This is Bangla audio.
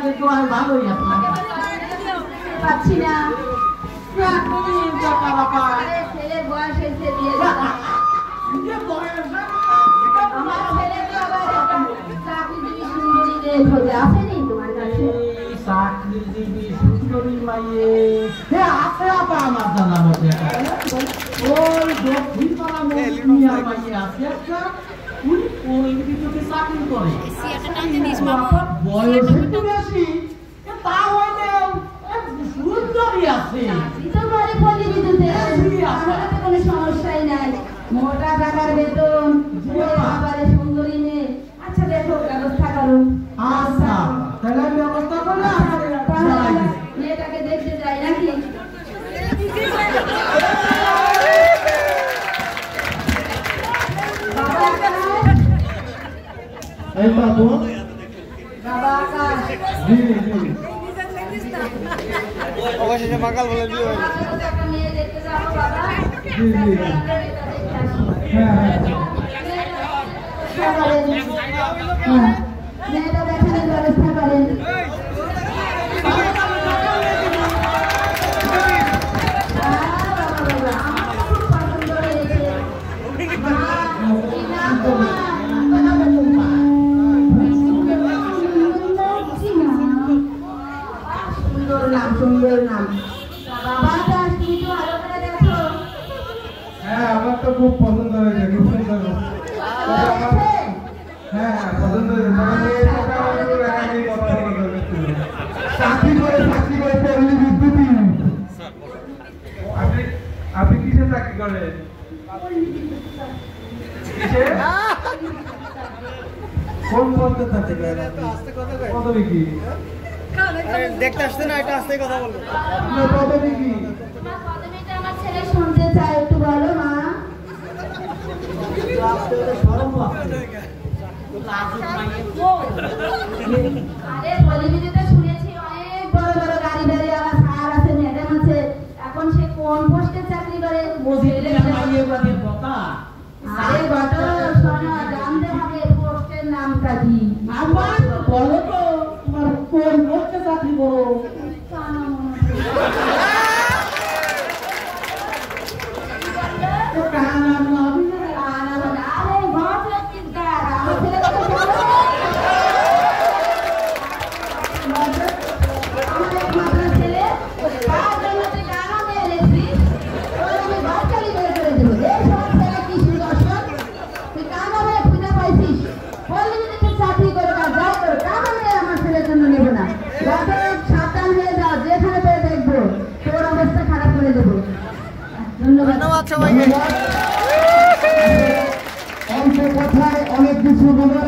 দেখো আর ভালোই আছে পাচ্ছি না তুমি টাকা বাবা ছেলের বয়স হয়েছে বিয়ে আমার ছেলে তো আবার চাকরিজীবী সুন্দরী মেয়ে খোঁজে আসেনি তোমার কাছে চাকরিজীবী সুন্দরী মাইয়ে আছে আপা আমার জানা মধ্যে ওই দক্ষিণ পাড়া মিয়ার মাইয়ে আছে একটা ওই বিদ্যুতে চাকরি করে বয়স একটু বেশি তা হইলেও সুন্দরী আছে তোমার বলি বিদ্যুতে কোনো সমস্যাই নাই মোটা টাকার বেতন আবার সুন্দরী মেয়ে আচ্ছা দেখো ব্যবস্থা করো আচ্ছা তাহলে ব্যবস্থা করলে মেয়েটাকে দেখতে যাই নাকি এই বাবু বাবা আকাশ জি জি অবশেষে মাকাল বলে বিয়ে হলো একটা মেয়ে দেখতে যাবো বাবা জি জি হ্যাঁ হ্যাঁ মেয়েটা দেখানোর ব্যবস্থা করেন সুন্দর নাম বাবা তুমি তো ভালো করে দেখো হ্যাঁ আমার তো খুব পছন্দ হয়েছে খুব সুন্দর হ্যাঁ হ্যাঁ পছন্দ হয়েছে চাকরি করে পড়লি বিদ্যুৎ আপনি কিসে চাকরি করেন কোন পদে চাকরি করেন পদবি কি দেখতে আসতে না এটা আসতে কথা বলবো পদবি কি তোমার পদবিটা আমার ছেলে শুনতে চায় একটু বলো মা আরে পদবিটা শুনেছি অনেক বড় বড় গাড়ি বাড়ি আর স্যার আছে ম্যাডাম আছে এখন সে কোন পোস্টে চাকরি করে আরে বটো শোনো জানতে হবে পোস্টের নামটা কি আমার বলো তো তোমার কোন পোস্টে চাকরি করো ধন্যবাদ সবাইকে অল্প কথায় অনেক কিছু বলার